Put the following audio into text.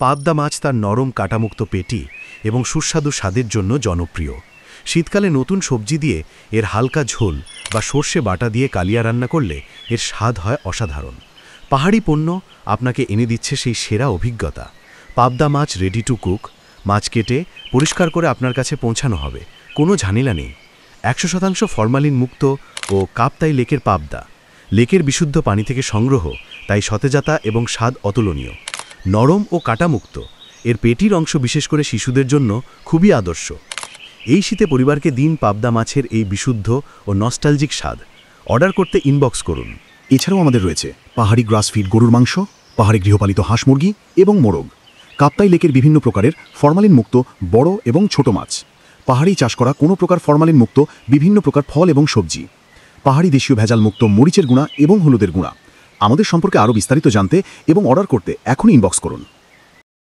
পাবদা মাছ তার নরম কাঁটামুক্ত পেটি এবং সুস্বাদু স্বাদের জন্য জনপ্রিয়। শীতকালে নতুন সবজি দিয়ে এর হালকা ঝোল বা সর্ষে বাটা দিয়ে কালিয়া রান্না করলে এর স্বাদ হয় অসাধারণ। পাহাড়ি পণ্য আপনাকে এনে দিচ্ছে সেই সেরা অভিজ্ঞতা। পাবদা মাছ রেডি টু কুক, মাছ কেটে পরিষ্কার করে আপনার কাছে পৌঁছানো হবে, কোনো ঝামেলা নেই। 100% ফরমালিন মুক্ত ও কাপ্তাই লেকের পাবদা, লেকের বিশুদ্ধ পানি থেকে সংগ্রহ, তাই সতেজতা এবং স্বাদ অতুলনীয়। নরম ও কাঁটামুক্ত, এর পেটির অংশ বিশেষ করে শিশুদের জন্য খুবই আদর্শ। এই শীতে পরিবারকে দিন পাবদা মাছের এই বিশুদ্ধ ও নস্টালজিক স্বাদ। অর্ডার করতে ইনবক্স করুন। এছাড়াও আমাদের রয়েছে পাহাড়ি গ্রাসফিড গরুর মাংস, পাহাড়ি গৃহপালিত হাঁস মুরগি এবং মোরগ, কাপ্তাই লেকের বিভিন্ন প্রকারের ফরমালিন মুক্ত বড় এবং ছোট মাছ, পাহাড়ি চাষ করা কোনো প্রকার ফরমালিন মুক্ত বিভিন্ন প্রকার ফল এবং সবজি, পাহাড়ি দেশীয় ভেজাল মুক্ত মরিচের গুঁড়া এবং হলুদের গুঁড়া। আমাদের সম্পর্কে আরও বিস্তারিত জানতে এবং অর্ডার করতে এখনই ইনবক্স করুন।